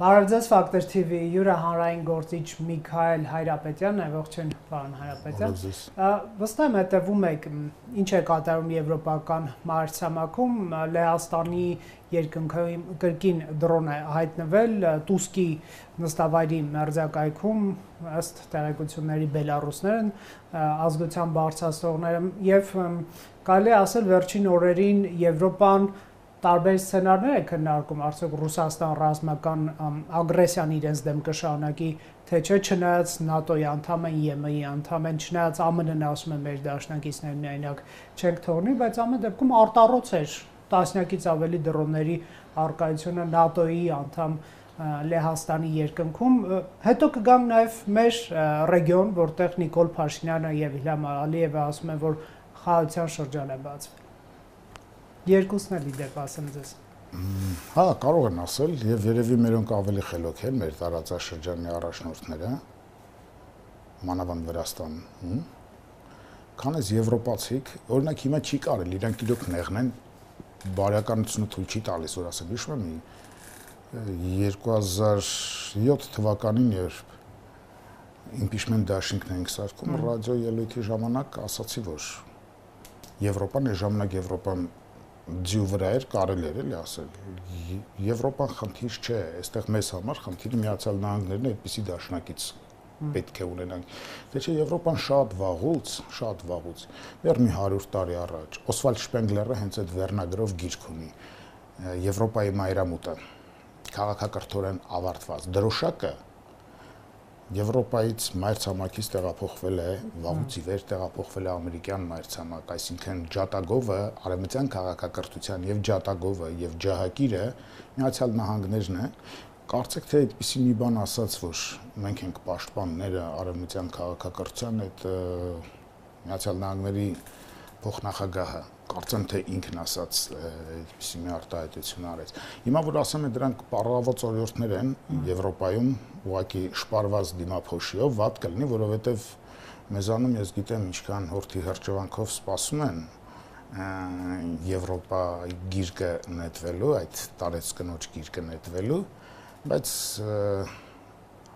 Բարև Ֆակտոր TV յուրահանրային գործիչ Միքայել Հայրապետյանն է, ողջույն պարոն Հայրապետյան։ Վստահ եմ հետևում եք ինչ է կատարում եվրոպական մայրցամաքում, Լեհաստանի երկնքին դրոն է հայտնվել Տուսկի նստավայրի մերձակայքում, ըստ տեղեկությունների բելառուսներն ազգության բարձրացնողները եւ կարելի է ասել վերջին օրերին Եվրոպան տարբեր սցենարներ է քննարկում, արդյոք Ռուսաստան ռազմական ագրեսիան իրենց դեմ կշարունակի, թե չէ, չնայած ՆԱՏՕ-ի անդամ են, ԵՄ-ի անդամ են, չնայած ԱՄՆ-ն ասում է մեր դաշնակիցներին միայնակ չենք թողնի, բայց ամեն դեպքում արտառոց էր տասնյակից ավելի դրոնների առկայությունը ՆԱՏՕ-ի անդամ Լեհաստանի երկնքում, հետո կգանք նաև մեր ռեգիոն, որտեղ Նիկոլ Փաշինյանը եւ Իլհամ Ալիևը ասում են, որ խաղաղության շրջան է բացվել։ Երկուսն էլ իդեպ ասեմ ձեզ։ Հա, կարող են ասել եւ երևի մերոնք ավելի խելոք են մեր տարածաշրջանի առաջնորդները, մանավանդ Վրաստան, քան այս եվրոպացիք, օրինակ հիմա չի կարելի, իրանք իրոք նեղն են, բարյականությունը թույլ չի տալիս, որ ասեմ, հիշում եմ 2007 թվականին, երբ impeachment դաշինքն էինք սարքում, ռադիո ելույթի ժամանակ ասացի, որ Եվրոպան, այս ժամանակ Եվրոպան ձյու վրա էր, կարելի էր էլի ասել, Եվրոպան խնդիր չէ, այստեղ մեզ համար խնդիրը Միացյալ Նահանգներն է, այդպիսի դաշնակից պետք է ունենանք։ Դե չէ, Եվրոպան շատ վաղուց, դեռ մի 100 տարի առաջ, Օսվալդ Շպենգլերը հենց այդ վերնագրով գիրք ունի, Եվրոպայի մայրամուտը, քաղաքակրթորեն ավարտված, դրոշակը Եվրոպայից մայրցամաքից տեղափոխվել է, վաղուց ի վեր տեղափոխվել է ամերիկյան մայրցամաք, այսինքն ջատագովը, արևմտյան քաղաքակրթության եւ ջատագովը եւ ջահակիրը Միացյալ Նահանգներն է, կարծեք թե այդպիսի մի բան ասած, որ մենք ենք պաշտպանները արևմտյան քաղաքակրթության, այդ Միացյալ Նահանգների փոխնախագահը, կարծեմ թե ինքն ասած այդպիսի մի արտահայտություն արեց։ Հիմա որ ասեմ դրանք պարավոց օրիորդներ են Եվրոպայում, ուղղակի շպարված դիմափոշիով, վատ կլինի, որովհետև մեզանում ես գիտեմ ինչքան հորթի հրճվանքով սպասում են Եվրոպա գիրկը նետվելու, այդ տարեց կնոջ գիրկը նետվելու, բայց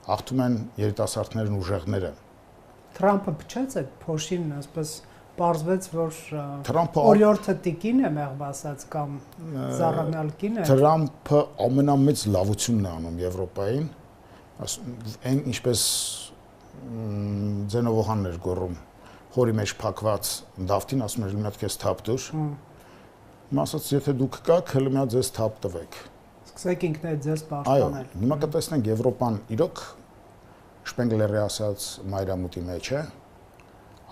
հաղթում են երիտասարդներն ուժեղները։ Թրամփը փչեց այդ փոշին, ասես պարզվեց, որ օրիորդը տիկին է մեղմ ասած կամ զառամյալ կին է։ Թրամփը ամենամեծ լավությունն է անում Եվրոպային, այն ինչպես Ձենովոհանն էր գոռում, հորի մեջ փակված դավթին, ասում էր մի հատ քեզ թափ տուր։ Հիմա ասած, եթե դուք կաք, հələ մի հատ ձեզ թափ տվեք։ Սկսեք ինքներդ ձեզ պաշտպանել։ Այո, հիմա կտեսնենք Եվրոպան իրոք Շպենգլերի ասած մայրամուտի մեջ է,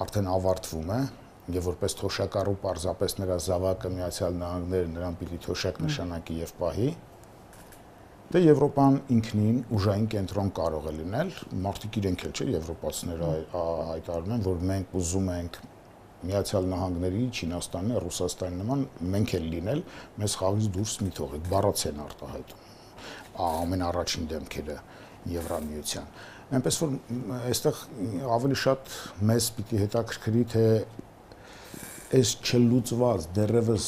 արդեն ավարտվում է, եւ որպես թոշակառու պարզապես նրա զավակը Միացյալ Նահանգները նրան պիտի թոշակ նշանակի եւ պահի, դե Եվրոպան ինքնին ուժային կենտրոն կարող է լինել, մարդիկ իրենք էլ չէ եվրոպացիները հայտարարում են, որ մենք ուզում ենք Միացյալ Նահանգների, Չինաստանի, Ռուսաստանի նման մենք էլ լինել, մեզ խաղից դուրս մի թողեք, բառաց են արտահայտում, ամենառաջին դեմքերը Եվրամիության։ Այնպես որ այստեղ ավելի շատ մեզ պիտի հետաքրքրի, թե այս չլուծված դեռևս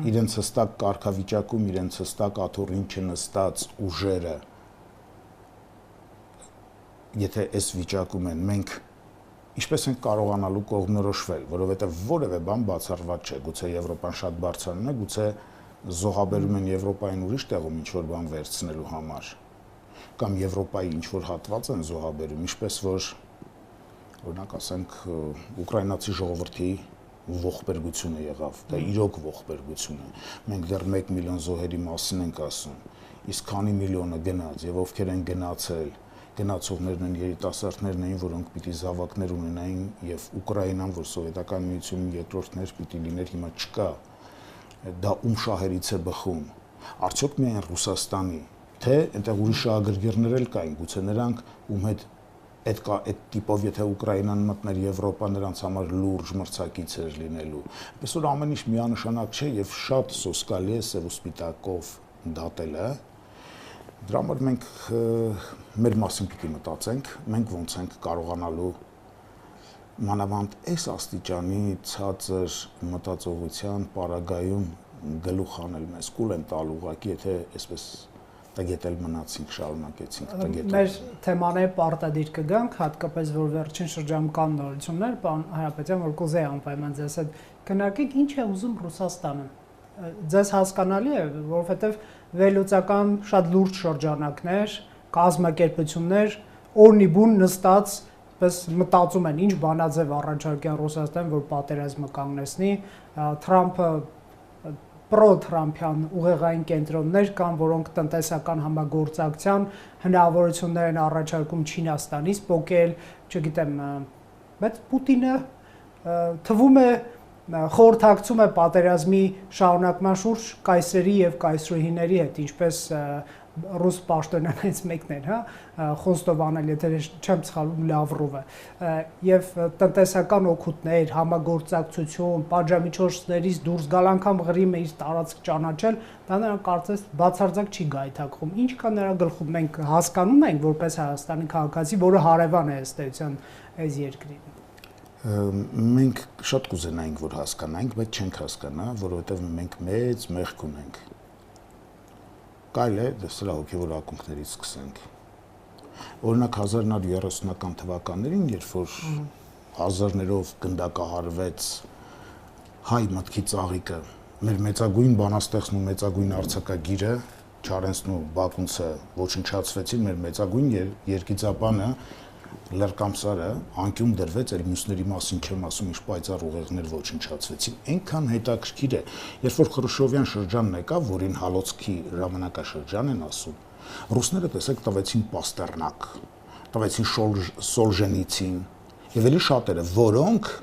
իրենց հստակ կարգավիճակում, իրենց հստակ աթոռին չնստած ուժերը, եթե այս վիճակում են, մենք ինչպես ենք կարողանալու կողմնորոշվել, որովհետև որևէ բան բացառված չէ, գուցե Եվրոպան շատ բարձրանում է, գուցե զոհաբերում են Եվրոպային ուրիշ տեղում ինչ-որ բան վերցնելու համար, կամ Եվրոպայի ինչ-որ հատված են զոհաբերում, ինչպես որ օրինակ ասենք ուկրաինացի ժողովրդի ողբերգությունը եղավ, դա իրոք ողբերգություն է, մենք դեռ 1 միլիոն զոհերի մասին ենք ասում, իսկ քանի միլիոնը գնաց եւ ովքեր են գնացել, գնացողներն են երիտասարդներն էին, որոնք պիտի զավակներ ունենային եւ Ուկրաինան, որ սովետական միությունի երկրորդներ պիտի լիներ, հիմա չկա, դա ում շահերից է բխում, արդյոք միայն Ռուսաստանի, թե այնտեղ ուրիշ շահագրգիռներ էլ կային, գուցե նրանք ում հետ այդ տիպով եթե Ուկրաինան մտներ Եվրոպա նրանց համար լուրջ մրցակից էր լինելու։ Այսպես որ ամեն ինչ միանշանակ չէ եւ շատ սոսկալի է սև ու սպիտակով դատելը։ Դրա համար մենք մեր մասին պիտի մտածենք, մենք ոնց ենք կարողանալու մանավանդ այս աստիճանի ցածր մտածողության պարագայում գլուխ անել մեզ կուլ են տալ ուղղակի, եթե այսպես տգետել մնացինք, շարունակեցինք տգետել։ Մեր թեմաները պարտադիր կգանք, հատկապես որ վերջին շրջանում կան նորություններ, պարոն Հարապետյան, որ կուզեի անպայման ձեզ հետ քննարկենք, ինչ է ուզում Ռուսաստանը։ Ձեզ հասկանալի է, որովհետև վերլուծական շատ լուրջ շրջանակներ, կազմակերպություններ, օրնիբուն նստած պես մտածում են, ինչ բանաձև առաջարկեն Ռուսաստան, որ պատերազմը կանգնեցնի, Թրամփը պրո-թրամփյան ուղեղային կենտրոններ կան, որոնք տնտեսական համագործակցության հնարավորություններ են առաջարկում Չինաստանից պոկել, չգիտեմ, բայց Պուտինը թվում է խորհրդակցում է պատերազմի շարունակման շուրջ կայսրերի եւ կայսրուհիների հետ, ինչպես ռուս պաշտոնյանից մեկն էր, Խոստովանել, եթե չեմ սխալվում, Լավրովը, եւ տնտեսական օգուտներ, համագործակցություն, պատժամիջոցներից դուրս գալ անգամ Ղրիմը իր տարածք ճանաչել, դա նրան կարծես բացարձակ չի գայթակղում։ Ինչ կա նրա գլխում, մենք հասկանում ենք որպես Հայաստանի քաղաքացի, որը հարևան է ըստ էության այս երկրին։ Մենք շատ կուզենայինք, որ հասկանանք, բայց չենք հասկանա, որովհետև մենք մեծ մեղք ունենք։ Կարելի է սրա հոգևոր ակունքներից սկսենք։ Օրինակ 1930-ական թվականներին, երբ որ հազարներով գնդակահարվեց հայ մտքի ծաղիկը, մեր մեծագույն բանաստեղծն ու մեծագույն արձակագիրը Չարենցն ու Բակունցը ոչնչացվեցին, մեր մեծագույն երգիծապանը Լերկամսարը անկյուն դրվեց, այլ մյուսների մասին չեմ ասում, ինչ պայծառ ուղեղներ ոչնչացվեցին։ Այնքան հետաքրքիր է, երբ որ Խրուշչովյան շրջանն եկավ, որին հալոցքի ժամանակաշրջան են ասում, ռուսները տեսեք տվեցին Պաստերնակ, տվեցին Սոլժենիցին եւ ելի շատերը, որոնք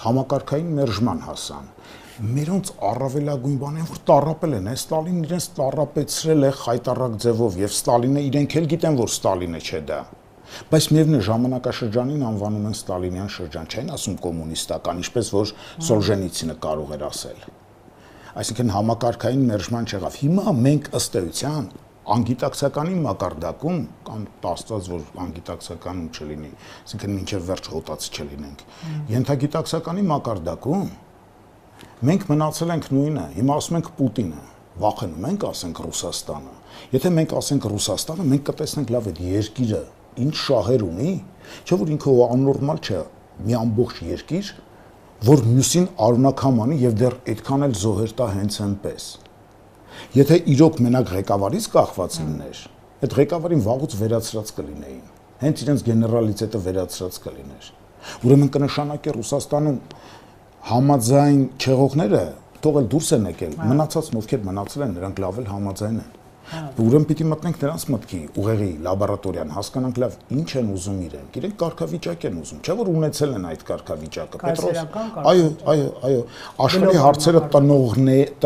համակարգային մերժման հասան։ Մերոնց առավելագույն բանը որ տառապել են, Ստալինն իրենց տառապեցրել է խայտառակ ձևով եւ Ստալինը իրենք էլ գիտեն, որ Ստալինը չէ դա։ Բայց միևնույն ժամանակաշրջանին անվանում են Ստալինյան շրջան, չեն ասում կոմունիստական, ինչպես որ Սոլժենիցինը կարող էր ասել։ Այսինքն համակարգային մերժման չեղավ։ Հիմա մենք ըստ էության անգիտակցականի մակարդակում կամ տաստած որ անգիտակցականում չլինի, այսինքն մինչև վերջ հոտած չլինենք։ Ենթագիտակցականի մակարդակում մենք մնացել ենք նույնը, հիմա ասում ենք Պուտինը, վախենում ենք ասենք Ռուսաստանը։ Եթե մենք ասենք Ռուսաստանը, մենք կտեսնենք լավ այդ երկիրը ինչ շահեր ունի, չէ՞ որ ինքը աննորմալ չէ, մի ամբողջ երկիր, որ մյուսին արունակամ անի եւ դեռ այդքան էլ զոհեր տա հենց այնպես։ Եթե իրոք մենակ ղեկավարից կախված լիներ, այդ ղեկավարին վաղուց վերացրած կլինեին, հենց իրենց գեներալիտետը վերացրած կլիներ։ Ուրեմն կնշանակի Ռուսաստանում համաձայն չեղողները թողել դուրս են եկել, մնացածն ովքեր մնացել են, նրանք լավ էլ համաձայն են։ Ուրեմն պիտի մտնենք նրանց մտքի ուղեղի լաբորատորիան, հասկանանք լավ ինչ են ուզում իրենք կարգավիճակ են ուզում, չէ՞ որ ունեցել են այդ կարգավիճակը։ Պետրոս, այո, աշխարհի հարցերը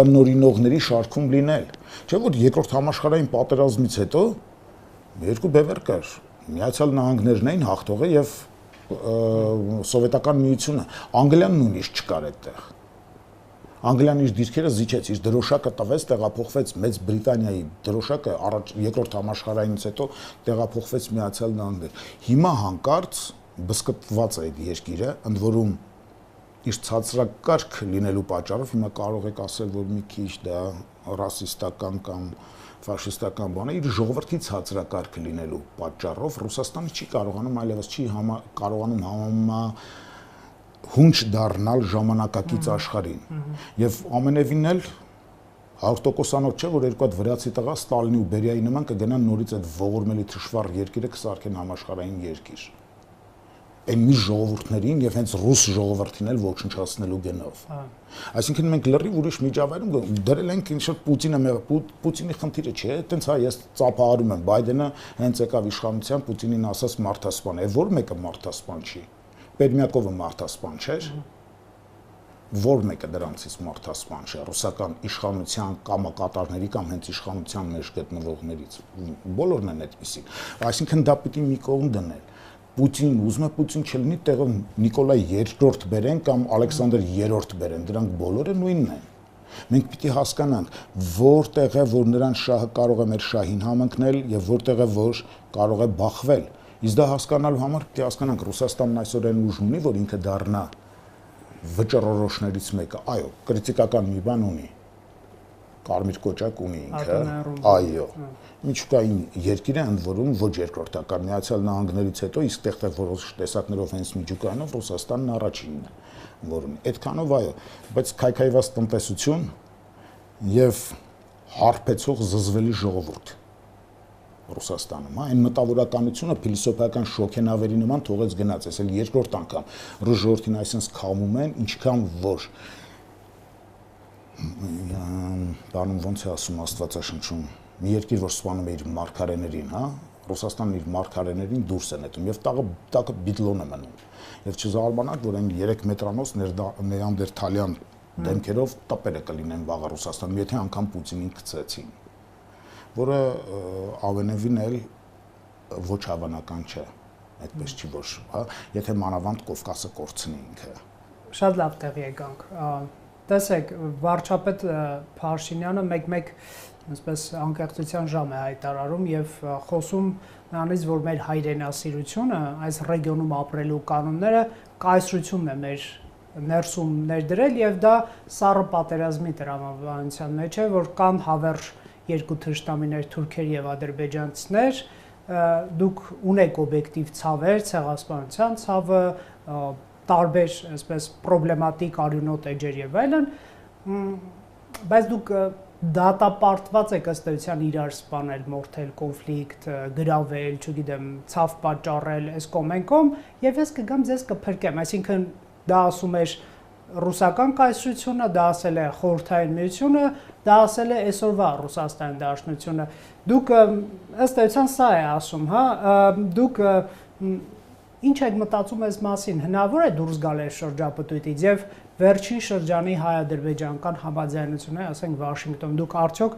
տնօրինողների շարքում լինել, չէ՞ որ երկրորդ համաշխարհային պատերազմից հետո երկու բևեռ կար, Միացյալ Նահանգներն էին հաղթողը եւ Սովետական միությունը, Անգլիան նույնիսկ չկար այդտեղ։ Անգլիան իր դիրքերը զիջեց, իր դրոշակը տվեց, տեղափոխվեց Մեծ Բրիտանիայի դրոշակը երկրորդ համաշխարհայինից հետո տեղափոխվեց Միացյալ Նահանգներ։ Հիմա հանկարծ բսկտված է այդ երկիրը, ընդ որում իր ցածրակարգ լինելու պատճառով հիմա կարող եք ասել, որ մի քիչ դա ռասիստական կամ ֆաշիստական բան է, իր ժողովրդի ցածրակարգ լինելու պատճառով Ռուսաստանը չի կարողանում այլևս չի կարողանում հունչ դառնալ ժամանակակից աշխարհին։ Եվ ամենևին էլ 100%-անոց չէ, որ երկու հատ վրացի տղա Ստալինի ու Բերիայի նման կգնան նորից այդ ողորմելի թշվառ երկիրը կսարքեն համաշխարհային երկիր։ Այն մի ժողովուրդներին եւ հենց ռուս ժողովրդին էլ ոչնչացնելու գնով։ Այսինքն մենք լրիվ ուրիշ միջավայրում դրել ենք ինչ-որ Պուտինի խնդիրը չէ, այտենց հա ես ծափահարում եմ Բայդենը հենց եկավ իշխանության Պուտինին ասաց մարդասպան, է որ մեկը մարդասպան չի։ Պերմյակովը մարդասպան չէր, որ մեկը դրանցից մարդասպան չէ, ռուսական իշխանության կամակատարների կամ հենց իշխանության մեջ գտնվողներից, բոլորն են այդպիսին։ Այսինքն դա պիտի մի կողմ դնել։ Պուտինին ուզում է Պուտին չլինի, տեղը Նիկոլայ II բերեն կամ Ալեքսանդր III բերեն, դրանք բոլորը նույնն են։ Մենք պիտի հասկանանք, որտեղ է, որ նրան շահը կարող է մեր շահին համընկնել եւ որտեղ է, որ կարող է բախվել։ Իսկ դա հասկանալու համար պիտի հասկանանք Ռուսաստանն այսօր այն ուժ ունի, որ ինքը դառնա վճռորոշներից մեկը, այո, կրիտիկական մի բան ունի։ կարմիր կոճակ ունի ինքը, այո։ Միջուկային երկիր է, ընդ որում ոչ երկրորդական, Միացյալ Նահանգներից հետո իսկ տեղտեղ որոշ տեսակներով հենց միջուկայինով Ռուսաստանն առաջինն է, որն այդքանով այո, բայց քայքայված տնտեսություն եւ հարբեցող զզվելի ժողովուրդ Ռուսաստանում, այն մտավորականությունը փիլիսոփայական շոքենավերի նման թողեց գնաց, այսել երկրորդ անգամ ռուս ժողովրդին այսպես քամում են, ինչքան որ բանում ոնց է ասում Աստվածաշնչում, մի երկիր, որ սպանում է իր մարգարեներին, հա, Ռուսաստանն իր մարգարեներին դուրս է նետում եւ տակը բիդլոն է մնում։ Եվ չզարմանաք, որ այն 3 մետրանոց նեանդերթալյան դեմքերով տպերը կլինեն վաղը Ռուսաստանում, եթե անգամ Պուտինին գցեցին, որը ավենևին էլ ոչ հավանական չէ, այդպես չի որ, հա, եթե մանավանդ Կովկասը կորցնի ինքը։ Շատ լավ տեղ եկանք։ Տեսեք, վարչապետ Փաշինյանը մեկ-մեկ այսպես անկեղծության ժամ է հայտարարում եւ խոսում նրանից, որ մեր հայրենասիրությունը, այս ռեգիոնում ապրելու կանոնները կայսրությունն է մեր ներսում ներդրել եւ դա սառը պատերազմի տրամաբանության մեջ է, որ կան հավերժ երկու թշնամիներ թուրքեր եւ ադրբեջանցիներ, դուք ունեք օբյեկտիվ ցավեր, ցեղասպանության ցավը, տարբեր այսպես պրոբլեմատիկ արյունոտ էջեր եւ այլն, բայց դուք դատապարտված եք ըստ էության իրար սպանել, մորթել, կոնֆլիկտ, գրավել, չգիտեմ, ցավ պատճառել, այս կոմենկոմ եւ ես կգամ ձեզ կփրկեմ, այսինքն դա ասում էր ռուսական կայսրությունը, դա ասել է Խորհրդային Միությունը, դա ասել է այսօրվա Ռուսաստանի Դաշնությունը։ Դուք ըստ էության սա է ասում, հա, դուք ինչ եք մտածում այս մասին, հնարավոր է դուրս գալ այս շրջապտույտից եւ վերջին շրջանի հայ-ադրբեջանական համաձայնությունը, ասենք Վաշինգտոն, դուք արդյոք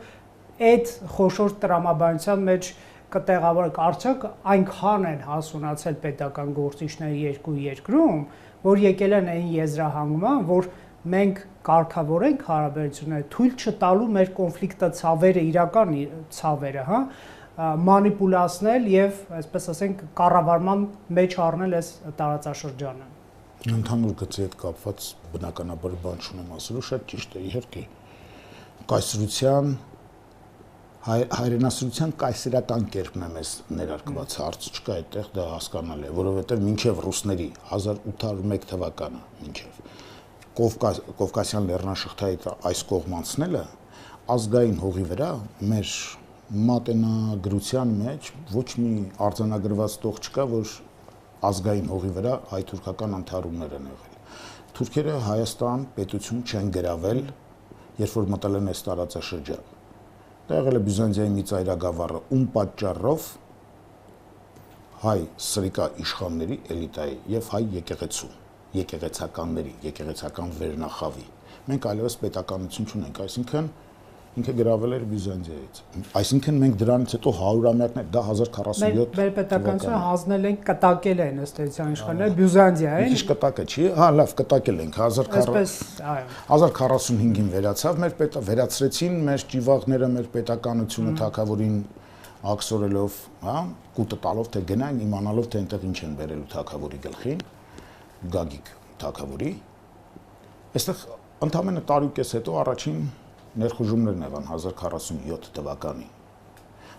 այդ խոշոր տրամաբանության մեջ կտեղավորեք, արդյոք այնքան են հասունացել պետական գործիչները երկու երկրում, որ եկել են այն եզրահանգման, որ մենք կարգավորենք հարաբերությունները, թույլ չտալու մեր կոնֆլիկտը ցավերը, իրական ցավերը, հա, մանիպուլացնել եւ, այսպես ասենք, կառավարման մեջ առնել այս տարածաշրջանը։ Ընդհանուր գծի հետ կապված բնականաբար բան չունեմ ասելու, շատ ճիշտ է, իհարկե։ Կայսրության հայրենասիրության կայսերական կերպն է մեզ ներարկված հարց չկա այդտեղ, դա հասկանալի է, որովհետև մինչև ռուսների 1801 թվականը մինչև Կովկասյան լեռնաշղթայի այս կողմ անցնելը ազգային հողի վրա մեր մատենագրության մեջ ոչ մի արձանագրված տող չկա, որ ազգային հողի վրա հայ-թուրքական ընդհարումներ են եղել։ Թուրքերը Հայաստան պետություն չեն գրավել, երբ որ մտել են այս տարածաշրջան։ Դա եղել է Բյուզանդիայի մի ծայրագավառը, ում պատճառով հայ սրիկա իշխանների էլիտայի եւ հայ եկեղեցականների, եկեղեցական վերնախավի։ Մենք այլևս պետականություն չունենք, այսինքն ինքը գրավել էր Բյուզանդիայից։ Այսինքն մենք դրանից հետո 100-ամյակներ, դա 1047 մեր պետականությունը հանձնել են, կտակել են ըստ էության իշխանները Բյուզանդիային։ Ինչ կտակը չի, հա, լավ, կտակել ենք 1045-ին վերացավ, մեր վերացրեցին մեր ճիվաղները, մեր պետականությունը թագավորին աքսորելով, հա, կուտը տալով թե գնային, իմանալով թե այնտեղ ինչ են բերելու թագավորի գլխին, Գագիկ թագավորի։ Այստեղ ընդամենը տարի ու կես հետո առաջին ներխուժումներն եղան 1047 թվականին։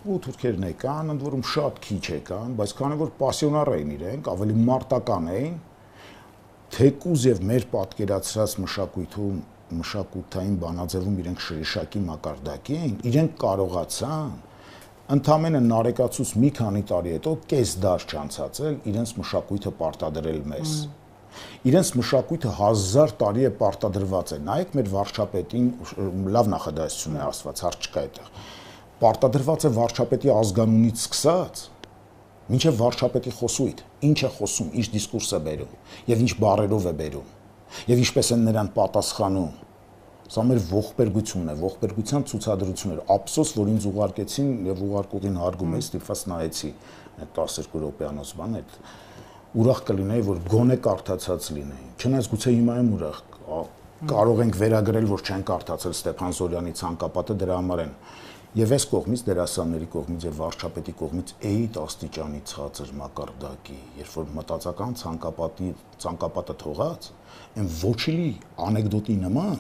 Ու թուրքերն եկան, ընդ որում շատ քիչ եկան, բայց քանի որ պասիոնար էին իրենք, ավելի մարտական էին, թեկուզ եւ մեր պատկերացրած մշակութային բանաձևում իրենք շրիշակի մակարդակի էին, իրենք կարողացան ընդամենը նարեկացուց մի քանի տարի հետո կես դար չանցածել իրենց մշակույթը պարտադրել մեզ։ Իրենց մշակույթը 1000 տարի է պարտադրված է։ Նայեք մեր վարչապետին, լավ նախադասություն է ասված, հարց չկա այդտեղ։ Պարտադրված է վարչապետի ազգանունից սկսած, մինչև վարչապետի խոսույթ, ինչ է խոսում, ինչ դիսկուրս է բերում, եւ ինչ բառերով է բերում, եւ ինչպես են նրան պատասխանում։ Սա մեր ողբերգությունն է, ողբերգության ցուցադրություններ։ Ափսոս, որ ինձ ուղարկեցին եւ ուղարկողին հարգում եմ, ստիպված նայեցի այդ 12 րոպեանոց բան այդ ուրախ կլինեի, որ գոնե կարդացած լինեի։ Չնայած գուցե հիմա եմ ուրախ, կարող ենք վերագրել, որ չեն կարդացել Ստեփան Զորյանի ցանկապատը, դրա համար են Եւ այս կողմից դերասանների կողմից եւ վարչապետի կողմից էիտ աստիճանի ցածր մակարդակի, երբ որ մտածական ցանկապատը թողած, այն ոչինչ անեկդոտի նման,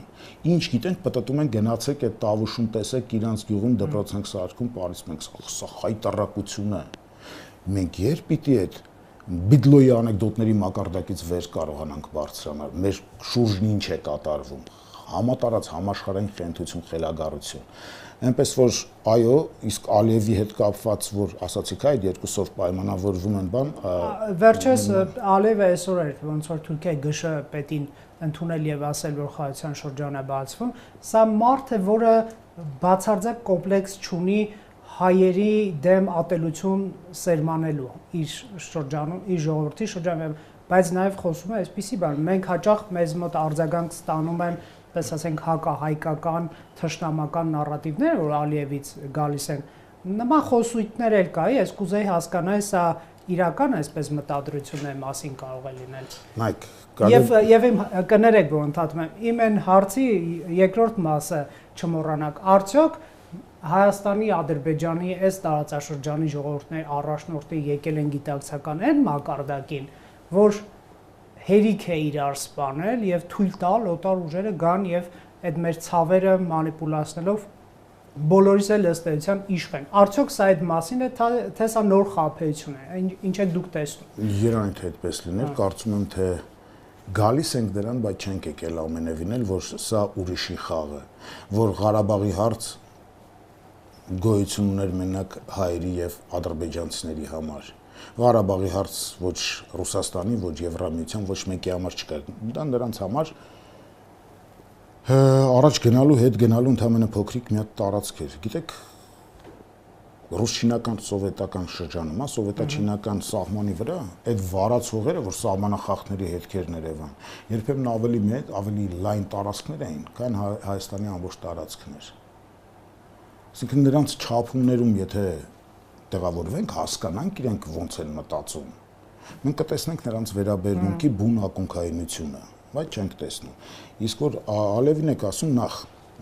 ինչ գիտենք, պատտում են գնացեք այդ տավուշում տեսեք իրանց գյուղում դպրոց ենք սարքում, Փարիզ մենք սա հայտարարություն է։ Մենք երբ պիտի այդ բիդլոյի անեկդոտների մակարդակից վեր կարողանանք բարձրանալ, մեր շուրջն ինչ է կատարվում, համատարած համաշխարհային խենթություն, խելագարություն։ Այնպես որ այո, իսկ Ալիևի հետ կապված, որ ասացիք այդ երկուսով պայմանավորվում են բան, վերջերս Ալիևը այսօր էր ոնց որ Թուրքիայի ԳՇ պետին ընդունել եւ ասել, որ խաղաղության շրջան է բացվում, սա մարդ է, որը բացարձակ կոմպլեքս չունի հայերի դեմ ատելություն սերմանելու իր շրջանում, իր ժողովրդի շրջանում, բայց նաեւ խոսում է այսպիսի բան, մենք հաճախ մեզ մոտ արձագանք ստանում են պես ասենք հակահայկական թշնամական նարատիվներ, որ Ալիևից գալիս են, նման խոսույթներ էլ կա, ես կուզեի հասկանալ, սա իրական այսպես մտադրությունների մասին կարող է լինել։ Նայեք, եւ իմ կներեք, որ ընդհատում եմ, իմ այն հարցի երկրորդ մասը չմոռանաք, արդյոք Հայաստանի, Ադրբեջանի այս տարածաշրջանի ժողովուրդների առաջնորդի եկել են գիտակցական այն մակարդակին, որ հերիք է իրար սպանել եւ թույլ տալ օտար ուժերը գան եւ այդ մեր ցավերը մանիպուլացնելով բոլորիս էլ ըստ էության իշխեն։ Արդյոք սա այդ մասին է, թե սա նոր խաբեություն է, ինչ եք դուք տեսնում։ Երանի թե այդպես լիներ, կարծում եմ թե գալիս ենք դրան, բայց չենք եկել ամենևին էլ, որ սա ուրիշի խաղ է, որ Ղարաբաղի հարց գոյություն ուներ մենակ հայերի եւ ադրբեջանցիների համար։ Ղարաբաղի հարց ոչ Ռուսաստանի, ոչ Եվրամիության, ոչ մեկի համար չկա։ Դա նրանց համար առաջ գնալու, հետ գնալու ընդամենը փոքրիկ մի հատ տարածք էր։ Գիտեք, ռուս-չինական սովետական շրջանում, սովետա-չինական սահմանի վրա այդ վարացողերը, որ սահմանախախտների հետքերն երևան, երբեմն ավելի մեծ, ավելի լայն տարածքներ էին, քան Հայաստանի ամբողջ տարածքն էր։ Այսինքն նրանց չափումներում, եթե տեղավորվենք, հասկանանք իրենք ոնց են մտածում։ Մենք կտեսնենք նրանց վերաբերմունքի բուն ակունքայինությունը, բայց չենք տեսնում։ Իսկ որ Ալիևին եք ասում,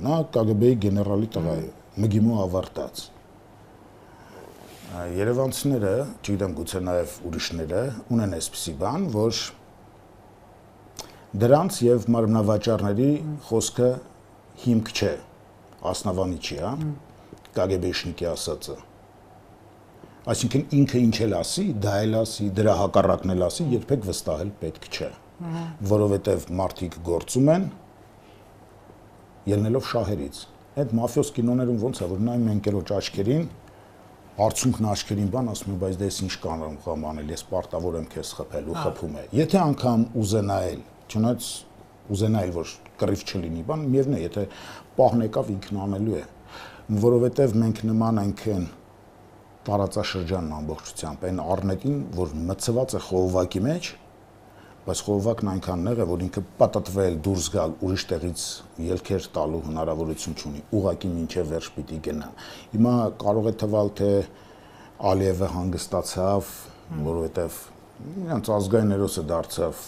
նա ԿԳԲ-ի գեներալի տղա է, ՄԳԻՄՈ ավարտած։ Երևանցիները, չգիտեմ, գուցե նաև ուրիշները ունեն այսպիսի բան, որ դրանց եւ մարմնավաճառների խոսքը հիմք չէ, ասնավանի չի, հա, ԿԳԲ-շնիկի ասածը։ Այսինքն ինքը ինչ էլ ասի, դա էլ ասի, դրա հակառակն էլ ասի, երբեք վստահել պետք չէ, որովհետև մարդիկ գործում են ելնելով շահերից։ Այդ մաֆիոս կինոներում ոնց է, որ նայում են ընկերոջ աչքերին, արցունքն աչքերին բան ասում է, բայց դες ինչ կարող անել, ես պարտավոր եմ քեզ խփել ու խփում է։ Եթե անգամ ուզենայել, չնայած ուզենայել, որ կռիվ չլինի, բան միևնույն է, եթե պահն եկավ ինքն անելու է, որովհետև մենք նման ենք են տարածաշրջանն ամբողջությամբ, այն առնետին, որ մցված է խողովակի մեջ, բայց խողովակն այնքան նեղ է, որ ինքը պատտվել դուրս գալ ուրիշ տեղից ելքեր տալու հնարավորություն չունի, ուղղակի մինչև վերջ պիտի գնա։ Հիմա կարող է թվալ, թե Ալիևը հանգստացավ, որովհետև իրանց ազգային հերոսը դարձավ,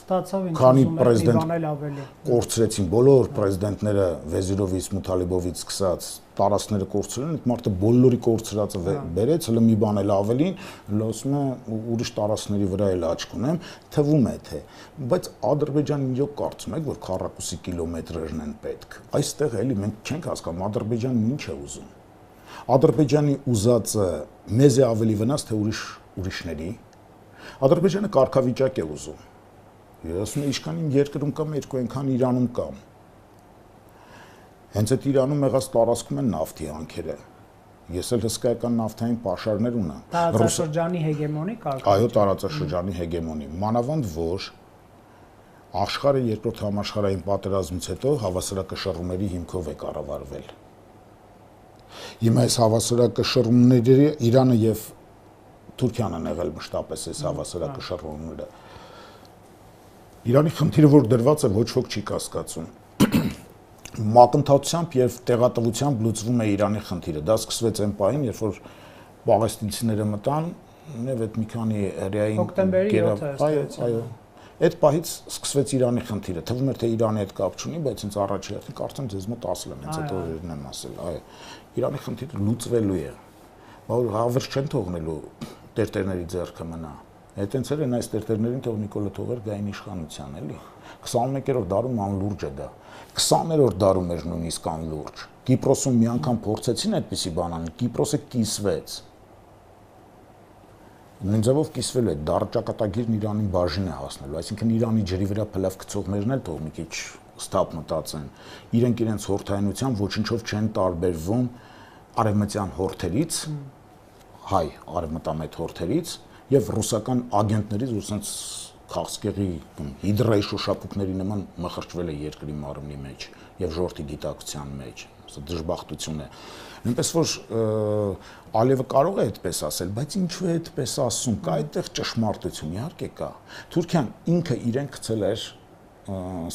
քանի պրեզիդենտ կորցրեցին, բոլոր պրեզիդենտները Վեզիրովից, Մութալիբովից սկսած տարածքները կորցրել են, այդ մարդը բոլորի կորցրածը բերեց, հələ մի բան էլ ավելին, լսում է ուրիշ տարածքների վրա էլ աչք ունեմ, թվում է թե, բայց Ադրբեջանը իրոք կարծում եք, որ քառակուսի կիլոմետրերն են պետք։ Այստեղ էլի մենք չենք հասկանում Ադրբեջանն ինչ է ուզում։ Ադրբեջանի ուզածը մեզ է ավելի վնաս, թե ուրիշների։ Ադրբեջանը կարգավիճակ է ուզում։ Ես ասում եմ, ինչքան իմ երկրում կամ երկու այնքան Իրանում կամ։ Հենց այդ Իրանում եղած տարածքում են նավթի հանքերը։ Ես էլ հսկայական նավթային պաշարներ ունեմ։ Տարածաշրջանի հեգեմոնի կարգավիճակ։ Այո, տարածաշրջանի հեգեմոնի։ Մանավանդ որ աշխարհը երկրորդ համաշխարհային պատերազմից հետո հավասարակշռումների հիմքով է կառավարվել։ Հիմա այս հավասարակշռումները Իրանը եւ Թուրքիան են եղել մշտապես այս հավասարակշռումները։ Իրանի խնդիրը որ դրված է ոչ ոք չի կասկածում։ Մակընթացությամբ եւ տեղատվությամբ լուծվում է Իրանի խնդիրը։ Դա սկսվեց այն պահին, երբ որ պաղեստինցիները մտան, եւ այդ մի քանի հրեային հոկտեմբերի 7-ը, այո, Այդ պահից սկսվեց Իրանի խնդիրը։ Թվում էր թե Իրանի հետ կապ չունի, բայց ինձ առաջի հերթին կարծեմ ձեզ մոտ ասել եմ, հենց այդ օրերն եմ ասել, այո։ Իրանի խնդիրը լուծվելու է։ Բայց հավերժ չեն թողնելու տերտերների ձեռքը մնա։ Այդ հենց են այս տերտերներին թող Նիկոլը թողեր գային իշխանության, էլի։ 21-րդ դարում անլուրջ է դա։ 20-րդ դարում էր նույնիսկ անլուրջ։ Կիպրոսում մի անգամ փորձեցին այդպիսի բան անել, Կիպրոսը կիսվեց։ Նույն ձևով կիսվել է դարճակատագիրն Իրանի բաժին է հասնելու, այսինքն Իրանի ջրի վրա փլավ գցողներն էլ թող մի քիչ ստապ մտածեն։ Իրենք իրենց հորթայնության ոչնչով չեն տարբերվում արևմտյան հորթերից, հայ արևմտամետ հորթերից եւ ռուսական ագենտներից, որ sense քաղցկեղի հիդրայի շոշափուկների նման մխրճվել է երկրի մարմնի մեջ եւ ժողովրդի գիտակցության մեջ։ Սա դժբախտություն է։ Նույնպես որ Ալիևը կարող է այդպես ասել, բայց ինչու է այդպես ասում։ Կա այդտեղ ճշմարտություն, իհարկե կա։ Թուրքիան ինքը իրեն գցել էր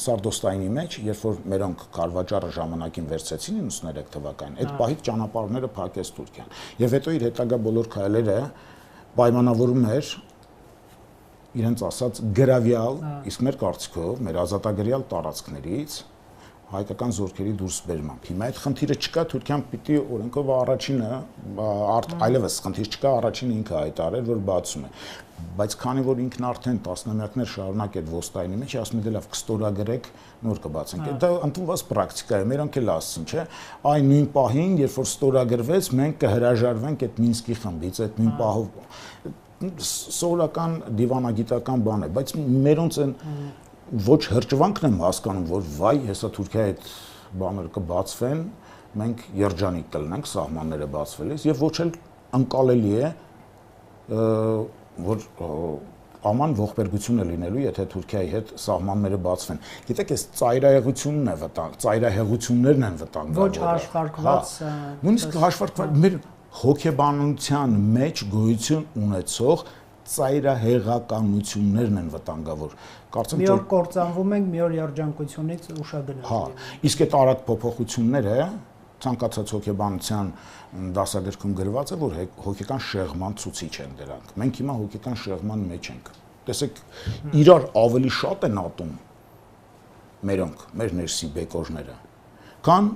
Սարդոստայնի մեջ, երբ որ մերոնք Կարվաճարը ժամանակին վերցեցին 93 թվականին, այդ պահից ճանապարհները փակեց Թուրքիան։ Եվ հետո իր հետագա բոլոր քայլերը պայմանավորում էր իրենց ասած գրավյալ, իսկ մեր կարծիքով մեր ազատագրյալ տարածքներից հայկական զորքերի դուրս բերմամբ։ Հիմա այդ խնդիրը չկա, Թուրքիան պիտի օրենքով առաջինը, այլևս խնդիր չկա, առաջինը ինքը հայտարարել, որ բացում է։ Բայց քանի որ ինքն արդեն տասնամյակներ շարունակ այդ ոստայնի մեջ, ասում է դե լավ կստորագրեք, նոր կբացենք։ Դա ընդունված պրակտիկա է, մերոնք էլ ասին, չէ՞։ Այն նույն պահին, երբ որ ստորագրվեց, մենք կհրաժարվենք այդ Մինսկի խմբից, այդ նույն պահով սովորական դիվանագիտական բան է, բայց մերոնց են ոչ հրճվանքն եմ հասկանում, որ վայ, հեսա Թուրքիայի այդ բաները կբացվեն, մենք երջանիկ կլինենք սահմանները բացվելիս եւ ոչ էլ անկալելի է որ աման ողբերգություն է լինելու, եթե Թուրքիայի հետ սահմանները բացվեն։ Գիտեք, այս ծայրահեղությունն է վտանգ, ծայրահեղություններն են վտանգավոր։ Ոչ հաշվարկված։ Նույնիսկ հաշվարկված մեր հոգեբանության մեջ գոյություն ունեցող ծայրահեղականություններն են վտանգավոր։ Կարծեմ մի օր կործանվում ենք, մի օր երջանկությունից ուշագնաց։ Հա, իսկ այդ արագ փոփոխությունները ցանկացած հոգեբանության դասագրքում գրված է, որ հոգեկան շեղման ցուցիչ են դրանք։ Մենք հիմա հոգեկան շեղման մեջ ենք։ Տեսեք, իրար ավելի շատ են ատում մերոնք, մեր ներսի բեկորները, քան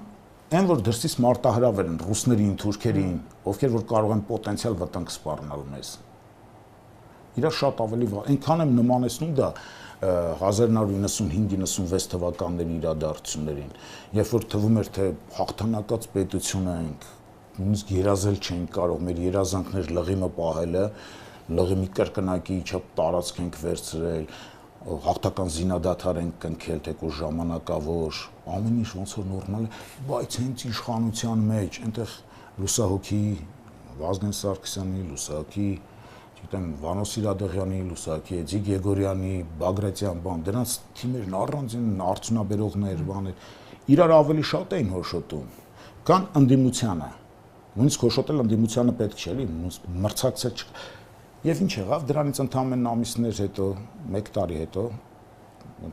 այն որ դրսից մարտահրավեր են ռուսներին, թուրքերին, ովքեր որ կարող են պոտենցիալ վտանգ սպառնալ մեզ։ Իրար շատ ավելի այնքան եմ նմանեցնում դա 1995-96 թվականների իրադարձություններին, երբ որ թվում էր թե հաղթանակած պետություն ենք, նույնիսկ երազել չենք կարող, մեր երազանքներ լղիմը պահելը, լղիմի կրկնակի չափ տարածք ենք վերցրել, հաղթական զինադադար ենք կնքել, թեկուզ ժամանակավոր, ամեն ինչ ոնց որ նորմալ է, բայց հենց իշխանության մեջ, այնտեղ լուսահոգի Վազգեն Սարգսյանի, լուսահոգի գիտեմ Վանո Սիրադեղյանի, լուսահոգի Էդիկ Եգորյանի, Բագրատյան բան, դրանց թիմերն առանձին արդյունաբերողներ, բաներ, իրար ավելի շատ էին հոշոտում, կան ընդդիմությանը, նույնիսկ հոշոտել ընդդիմությանը պետք չէ, էլի, մրցակցել չկա։ Եվ ինչ եղավ, դրանից ընդամենը ամիսներ հետո, 1 տարի հետո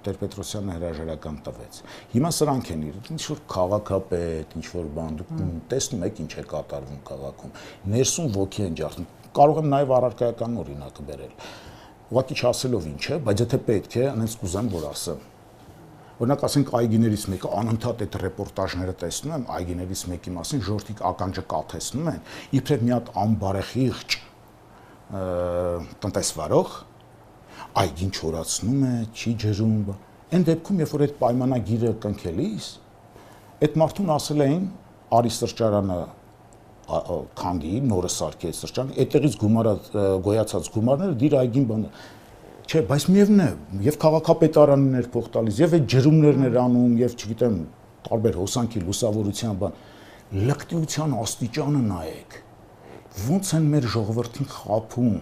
Տեր-Պետրոսյանը հրաժարական տվեց։ Հիմա սրանք են ինչ որ քաղաքապետ, ինչ որ բան, դուք տեսնում եք ինչ է կատարվում քաղաքում։ Ներսում ոգի են ջարդում։ Կարող եմ նաև առարկայական օրինակը բերել։ Ուղղակի չասելով ինչ է, բայց եթե պետք է, անենց կուզեմ որ ասեմ։ Օրինակ ասենք այգիներից մեկը անընդհատ այդ ռեպորտաժները տեսնում եմ, այգիներից մեկի մասին ժողովրդի ականջը կաթեցնում են, իբրև մի հատ անբարեխիղճ տնտեսվարող այգին չորացնում է, չի ջրում, այն դեպքում, երբ որ այդ պայմանագիրը կնքելիս, այդ մարդուն ասել էին արի սրճարանը քանդի, նորը սարքի այդ սրճարանը, այդտեղից գոյացած գումարները դիր այգին բանը, չէ, բայց միևնույն է, եւ քաղաքապետարանն էր փող տալիս, եւ այդ ջրումներն էր անում, եւ չգիտեմ, տարբեր հոսանքի լուսավորության բան, լկտիության աստիճանը նայեք, ոնց են մեր ժողովրդին խափում։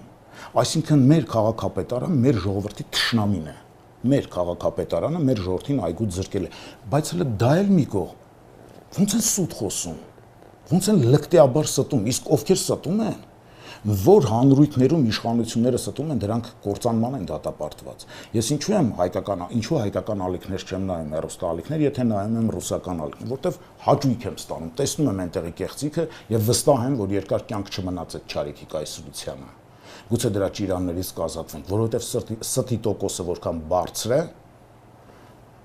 Այսինքն մեր քաղաքապետարանը մեր ժողովրդի թշնամին է։ Մեր քաղաքապետարանը մեր ժողովրդին այգուց զրկել է, բայց հələ դա էլ մի կողմ։ Ոնց են սուտ խոսում։ Ոնց են լկտիաբար ստում, իսկ ովքեր ստում են, որ հանրույթներում իշխանությունները ստում են, դրանք կործանման են դատապարտված։ Ես ինչու հայկական ալիքներ չեմ նայում, հեռուստաալիքներ, եթե նայում եմ ռուսական ալիքներ, որտեվ հաճույք եմ ստանում, տեսնում եմ այնտեղի կեղծիքը եւ վստահ եմ, որ երկար կյանք չմնաց այդ չարիքի կայսրությանը։ գուցե դրա ճիրաններից կազատվենք, որովհետև ստի տոկոսը որքան բարձր է,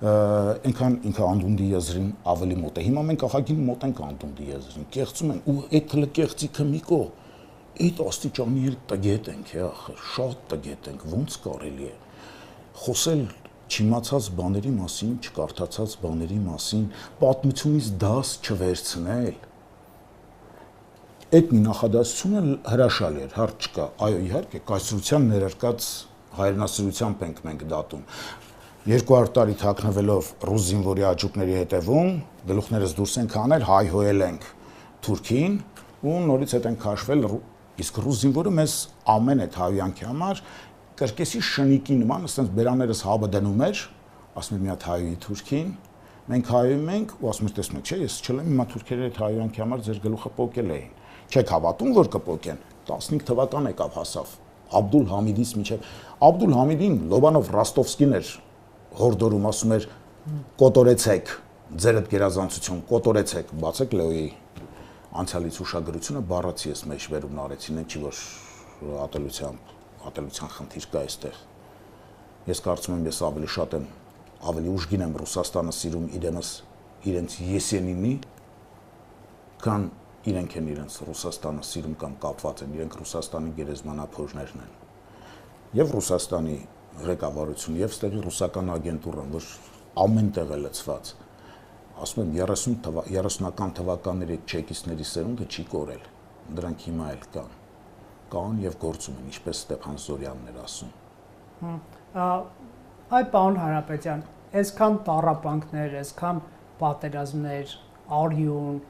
այնքան ինքը անդունդի եզրին ավելի մոտ է։ Հիմա մենք աղագին մոտ ենք անդունդի եզրին, կեղծում են ու այդ կեղծիքը մի կողմ, այդ աստիճանի էլ տգետ ենք, շատ տգետ ենք, ոնց կարելի է խոսել չիմացած բաների մասին, չկարդացած բաների մասին, պատմությունից դաս չվերցնել։ Այդ մի նախադասությունը հրաշալի էր, հարց չկա։ Այո, իհարկե, կայսրության ներարկած հայրենասիրությամբ ենք մենք դատում։ 200 տարի թաքնվելով ռուս զինվորի աճուկների հետևում, գլուխներս դուրս ենք հանել, հայհոյել ենք Թուրքին ու նորից հետ ենք քաշվել, իսկ ռուս զինվորը մեզ ամեն այդ հայյանքի համար կրկեսի շնիկի նման, ասենց բերաներս հաբը դնում էր, ասում էր մի հատ հայուի Թուրքին, մենք հայում ենք ու ասում էր տեսնում եք, չէ, ես չլեմ, հիմա թուրքերը այդ հայյանքի համար ձեր գլուխը պոկել էին։ Չեք հավատում, որ կպոկեն։ 15 թվական եկավ հասավ Աբդուլ Համիդից մինչև Աբդուլ Համիդին Լոբանով Ռոստովսկին էր հորդորում, ասում էր կոտորեցեք ձեր այդ գերազանցություն, կոտորեցեք, բացեք Լեոյի անցյալից ուշագրությունը, բառացի ես մեջբերումն արեցին, այն չի որ ատելության խնդիր կա այստեղ։ Ես կարծում եմ, ես ավելի շատ եմ, ավելի ուժգին եմ Ռուսաստանը սիրում իրենց Եսենինի, քան իրենք են իրենց Ռուսաստանը սիրում կամ կապված են, իրենք Ռուսաստանի գերեզմանափորներն են։ Եվ Ռուսաստանի ղեկավարությունը, եւ ստեղի ռուսական ագենտուրան, որ ամեն տեղ է լցված։ Ասում եմ 30-ական թվականների չեկիստների սերունդը չի կորել։ Դրանք հիմա էլ կան եւ գործում են, ինչպես Ստեփան Զորյանն էր ասում։ Այ պարոն Հարապետյան, այսքան տառապանքներ, այսքան պատերազմներ, արյուն,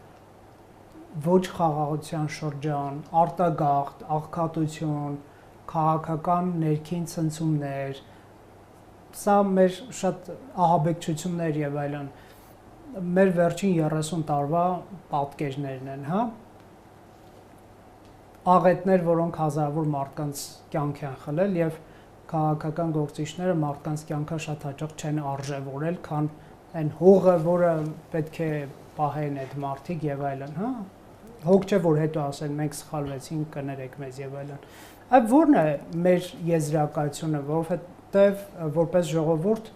ոչ խաղաղության շրջան, արտագաղթ, աղքատություն, քաղաքական ներքին ցնցումներ, սա մեր շատ ահաբեկչություններ եւ այլն, մեր վերջին 30 տարվա պատկերներն են, հա։ Աղետներ, որոնք հազարավոր մարդկանց կյանք են խլել եւ քաղաքական գործիչները մարդկանց կյանքը շատ հաճախ չեն արժևորել, քան այն հողը, որը պետք է պահեն այդ մարդիկ եւ այլն, հա։ Հոգ չէ, որ հետո ասեն մենք սխալվեցինք, կներեք մեզ եւ այլն։ Այդ ո՞րն է մեր եզրակացությունը, որովհետեւ որպես ժողովուրդ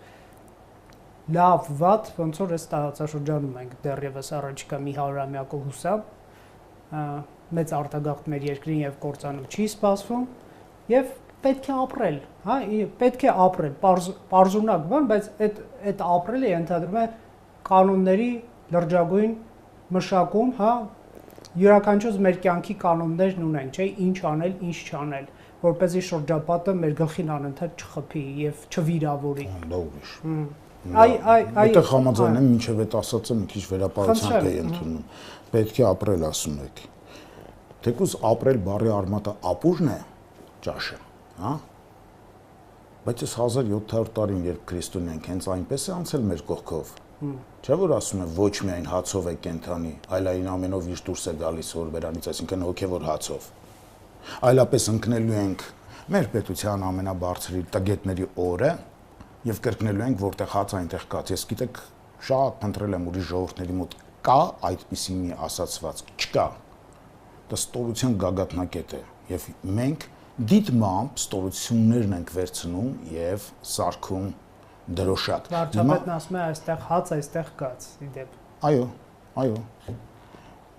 լավ, վատ, ոնց որ այս տարածաշրջանում ենք դեռևս առաջիկա մի 100-ամյակով հուսամ, մեծ արտագաղթ մեր երկրին եւ կործանում չի սպասվում եւ պետք է ապրել, հա, պետք է ապրել, պարզունակ բան, բայց այդ ապրելը ենթադրում է կանոնների լրջագույն մշակում, հա, յուրաքանչյուր մեր կյանքի կանոններն ունեն, չէ, ինչ անել, ինչ չանել, որպեսզի շրջապատը մեր գլխին անընդհատ չխփի եւ չվիրավորի։ Դա ուրիշ։ Այդտեղ համաձայն եմ, մինչև այդ ասածը մի քիչ վերապարությամբ է ընդունում։ Պետք է ապրել, ասում եք։ Թեկուզ ապրել բառի արմատը ապուրն է, ճաշը, հա։ Բայց այս 1700 տարին, երբ քրիստոնյա ենք, հենց այնպես է անցել մեր կողքով։ Չէ՞ որ ասում են ոչ միայն հացով է կենթանի, այլ այն ամենով իր դուրս է գալիս օրբերանից, այսինքն հոգևոր հացով։ Այլապես ընկնելու ենք մեր պետության ամենաբարձր տգետների օրը եւ կրկնելու ենք, որտեղ հացը այնտեղ կա։ Ես գիտեք, շատ փնտրել եմ ուրիշ ժողովուրդների մոտ կա այդպիսի մի ասացված, չկա։ Դա ստորության գագաթնակետ է եւ մենք դիտմամբ ստորություններն ենք վերցնում եւ սարքում դրոշակ։ Վարչապետն ասում է այստեղ հաց, այստեղ կաց, իդեպ։ Այո։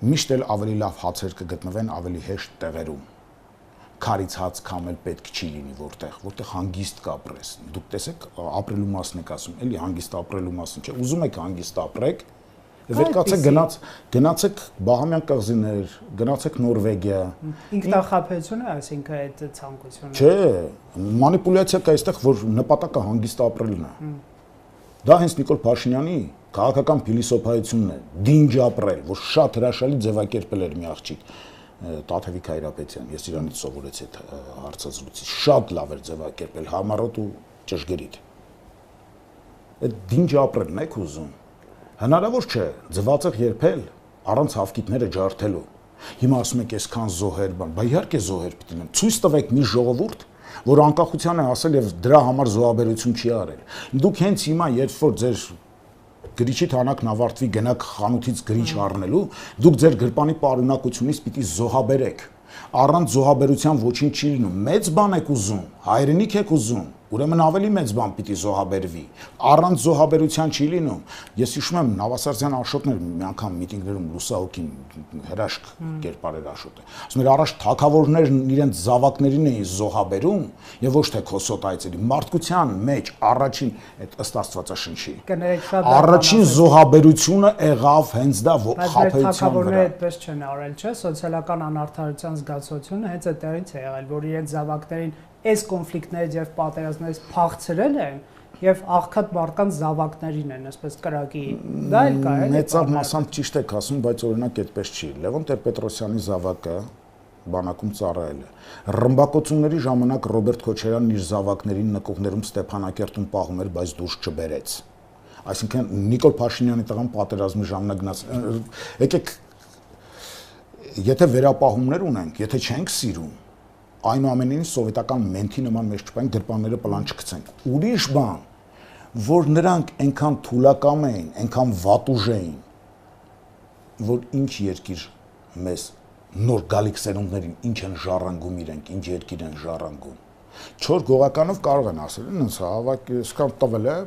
Միշտ էլ ավելի լավ հացեր կգտնվեն ավելի հեշտ տեղերում։ Քարից հաց քամել պետք չի լինի որտեղ հանգիստ կապրես։ Դուք տեսեք, ապրելու մասն եք ասում, էլի հանգիստ ապրելու մասն չէ։ Ուզում եք հանգիստ ապրեք, վերկացեք գնացեք Բահամյան կղզիներ, գնացեք Նորվեգիա։ Ինքնախաբեությունը, այսինքն այդ ցանկությունը։ Չէ, մանիպուլյացիա կա այստեղ, որ նպատակը հանգիստ ապրելն է։ Դա հենց Նիկոլ Փաշինյանի քաղաքական փիլիսոփայությունն է, դինջ ապրել, որ շատ հրաշալի ձևակերպել էր մի աղջիկ, Տաթևիկ Հայրապետյան, ես իրանից սովորեցի այդ հարցազրույցից, շատ լավ էր ձևակերպել, համառոտ ու ճշգրիտ։ Այդ դինջ ապրելն եք ուզում։ Հնարավոր չէ ձվածեղ երբել առանց հավկիթները ջարդելու։ Հիմա ասում եք այսքան զոհեր բան, բայց իհարկե զոհեր պիտի լինեն։ Ցույց տվեք մի ժողովուրդ, որ անկախության է ասել եւ դրա համար զոհաբերություն չի արել։ Դուք հենց հիմա, երբ որ ձեր գրիչի թանակն ավարտվի, գնաք խանութից գրիչ առնելու, դուք ձեր գրպանի պարունակությունից պիտի զոհաբերեք։ Առանց զոհաբերության ոչինչ չի լինում։ Մեծ բան եք ուզում, հայրենիք եք ուզում, ուրեմն ավելի մեծ բան պիտի զոհաբերվի։ Առանց զոհաբերության չի լինում։ Ես հիշում եմ Նավասարդյան Աշոտներ մի անգամ միտինգներում լուսահոգին հրաշք կերպարեր Աշոտը։ Ասում էր առաջ թագավորներն իրենց զավակներին էին զոհաբերում եւ ոչ թե քոսոտայցերի։ Մարդկության մեջ առաջին այդ ըստ Աստվածաշնչի առաջին զոհաբերությունը եղավ հենց դա խաբեության վրա։ Այդպես չեն արել, չէ՞, սոցիալական անարդարության զգացությունը հենց այդտեղից է եղել, որ իրենց զավակներին այս կոնֆլիկտներից եւ պատերազմներից փախցրել են եւ աղքատ մարդկանց զավակներին են, այսպես կրակի։ Դա էլ կա, էլի։ Մեծավ մասամբ ճիշտ եք ասում, բայց օրինակ այդպես չի։ Լևոն Տեր-Պետրոսյանի զավակը բանակում ծառայել է։ Ռմբակոծությունների ժամանակ Ռոբերտ Քոչարյանն իր զավակներին նկուղներում Ստեփանակերտում պահում էր, բայց դուրս չբերեց։ Այսինքն Նիկոլ Փաշինյանի տղան պատերազմի ժամանակ գնաց։ Եկեք, եթե վերապահումներ ունենք, եթե չենք սիրում, այնուամենայնիվ սովետական մենթի նման մեջ չպայենք, գրպանները պլան չգցենք։ Ուրիշ բան, որ նրանք այնքան թուլակամ էին, այնքան վատուժ էին, որ ինչ երկիր մեզ նոր գալիք սերունդներին ինչ են ժառանգում իրենք, ինչ երկիր են ժառանգում։ 4 գողականով կարող են ասել, ինձ հավաք, այսքան տվել է,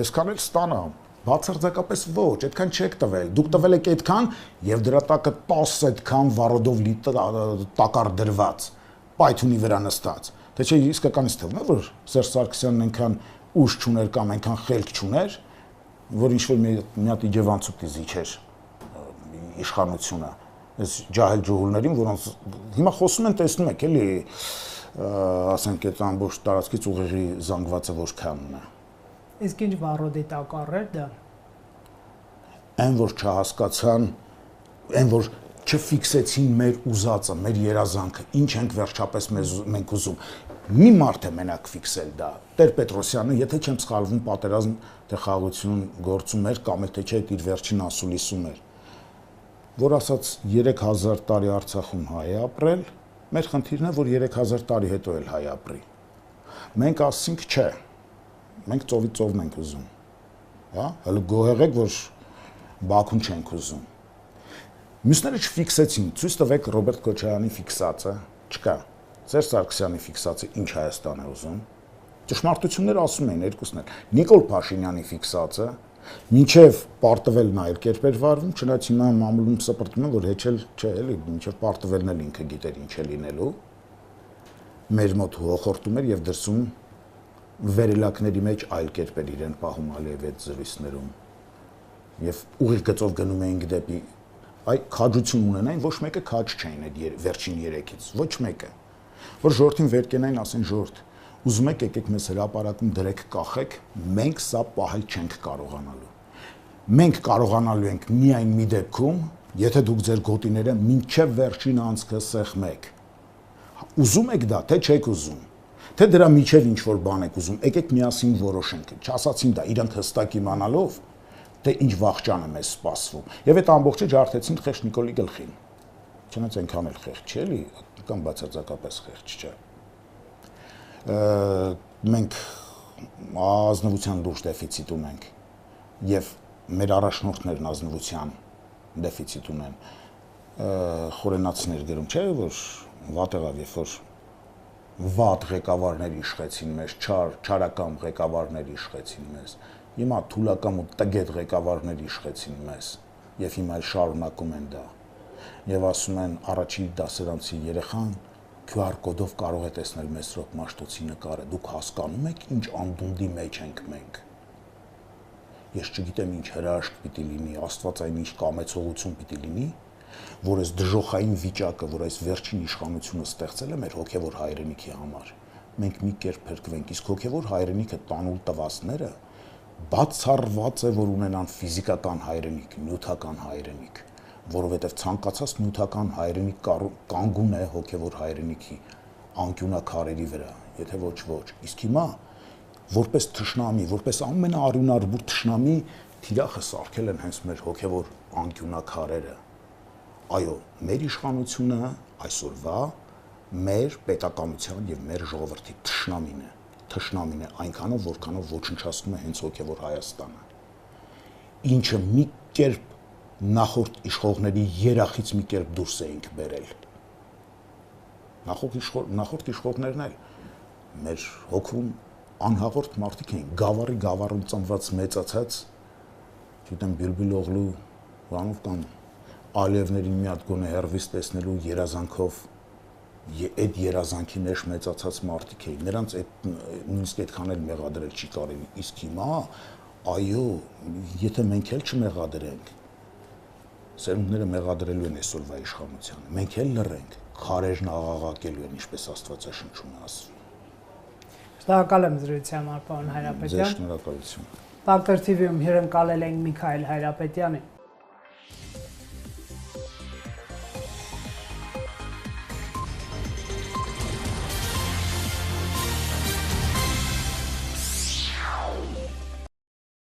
այսքան էլ ստանամ։ Բացարձակապես ոչ, այդքան չեք տվել։ Դուք տվել եք այդքան եւ դրա տակը 10 այդքան վառոդով լի տակար դրված, պայթունի վրա նստած։ Թե չէ իսկականից թվում է, որ Սերժ Սարգսյանն այնքան ուժ չուներ կամ այնքան խելք չուներ, որ ինչ-որ մի հատ իջևանցուկի զիջեր իշխանությունը, այս ջահել ջուհուլներին, որոնց հիմա խոսում են, տեսնում եք, էլի, ասենք այդ ամբողջ տարածքից ուղեղի զանգվածը որքանն է։ Իսկ ինչ վառոդի տակառ էր դա։ Այն որ չհասկացան, այն որ չֆիքսեցին մեր ուզածը, մեր երազանքը, ինչ ենք վերջապես մենք ուզում։ Մի մարդ է մենակ ֆիքսել դա։ Տեր-Պետրոսյանը, եթե չեմ սխալվում, պատերազմ թե խաղաղություն գործում էր կամ թե չէ իր վերջին ասուլիսում էր, որ ասաց 3000 տարի Արցախում հայ է ապրել, մեր խնդիրն է, որ 3000 տարի հետո էլ հայ ապրի։ Մենք ասենք չէ, մենք ծովից ծովն ենք ուզում, հա, հələ գոհեղեք, որ Բաքուն չենք ուզում։ Մյուսները չֆիքսեցին, ցույց տվեք Ռոբերտ Քոչարյանի ֆիքսացը, չկա։ Սերժ Սարգսյանի ֆիքսացը ինչ Հայաստան է ուզում։ Ճշմարտությունները ասում են երկուսն էլ։ Նիկոլ Փաշինյանի ֆիքսացը մինչև պարտվելն այլ կերպ էր վարվում, չնայած հիմա մամուլում սպրտում են, որ հեչել չէ, էլի, մինչև պարտվելն էլ ինքը գիտեր ինչ է լինելու։ Մեր մոտ հոխորտում էր եւ դրսում վերելակների մեջ այլ կերպ էր իրեն պահում Ալիևի այդ զրույցներում։ Եվ ուղիղ գծով գնում էինք դեպի այ քաջություն ունենային, ոչ մեկը քաջ չէին այդ վերջին 3-ից, ոչ մեկը։ Որ ժողովրդին վեր կենային, ասեն ժողովուրդ, ուզում եք եկեք մեզ հրապարակում դրեք կախեք, մենք սա պահել չենք կարողանալու։ Մենք կարողանալու ենք միայն մի դեպքում, եթե դուք ձեր գոտիները մինչև վերջին անցքը սեղմեք։ Ուզում եք դա, թե չեք ուզում։ Թե դրա միջև ինչ որ բան եք ուզում, եկեք միասին որոշենք։ Չասացին դա, իրանք հստակ իմանալով, թե ինչ վախճան է մեզ սպասվում։ Եվ այդ ամբողջը ջարդեցին Խեղճ Նիկոլի գլխին։ Չնայած այնքան էլ խեղճ չէ, էլի, կամ բացարձակապես խեղճ չէ։ Մենք ազնվության լուրջ դեֆիցիտ ունենք եւ մեր առաջնորդներն ազնվության դեֆիցիտ ունեն։ Խորենացիներ գրում չէ, որ վատ եղավ, երբ որ վատ ղեկավարներ իշխեցին մեզ, չարական ղեկավարներ իշխեցին մեզ։ Հիմա թուլակամ ու տգետ ղեկավարներ իշխեցին մեզ եւ հիմա էլ շարունակում են դա։ Եվ ասում են առաջին դասարանցի երեխան QR կոդով կարող է տեսնել Մեսրոպ Մաշտոցի նկարը։ Դուք հասկանում եք ինչ անդունդի մեջ ենք մենք։ Ես չգիտեմ ինչ հրաշք պիտի լինի, Աստվածային ինչ կամեցողություն պիտի լինի, որ այս դժոխային վիճակը, որ այս վերջին իշխանությունը ստեղծել է մեր հոգևոր հայրենիքի համար, մենք մի կերպ փրկվենք, իսկ հոգևոր հայրենիքը տանուլ տվածները բացառված է, որ ունենան ֆիզիկական հայրենիք, նյութական հայրենիք, որովհետև ցանկացած նյութական հայրենիք կանգուն է հոգևոր հայրենիքի անկյունակարերի վրա, եթե ոչ, իսկ հիմա որպես թշնամի, որպես ամենաարյունարբուր թշնամի թիրախը սարքել են հենց մեր հոգևոր անկյունակարերը։ Այո, մեր իշխանությունը այսօրվա մեր պետականության եւ մեր ժողովրդի թշնամին է այնքանով, որքանով ոչնչացնում է հենց հոգևոր Հայաստանը։ Ինչը մի կերպ նախորդ իշխողների երախից մի կերպ դուրս էինք բերել։ նախորդ իշխողներն էլ մեր հոգում անհաղորդ մարդիկ էին, գավառում ծնված մեծացած, գիտեմ Բիլբիլօղլու բանով կամ Ալիևներին մի հատ գոնե հերվիս տեսնելու երազանքով այդ երազանքի մեջ մեծացած մարդիկ էին, նրանց նույնիսկ այդքան էլ մեղադրել չի կարելի, իսկ հիմա այո, եթե մենք էլ չմեղադրենք, սերունդները մեղադրելու են այսօրվա իշխանությանը, մենք էլ լռենք, քարերն աղաղակելու են, ինչպես Աստվածաշնչում է ասվում։ Շնորհակալ եմ զրույցի համար, պարոն Հայրապետյան։ Ձեզ շնորհակալություն։ Factor TV-ում հյուրընկալել ենք Միքայել Հայրապետյանին։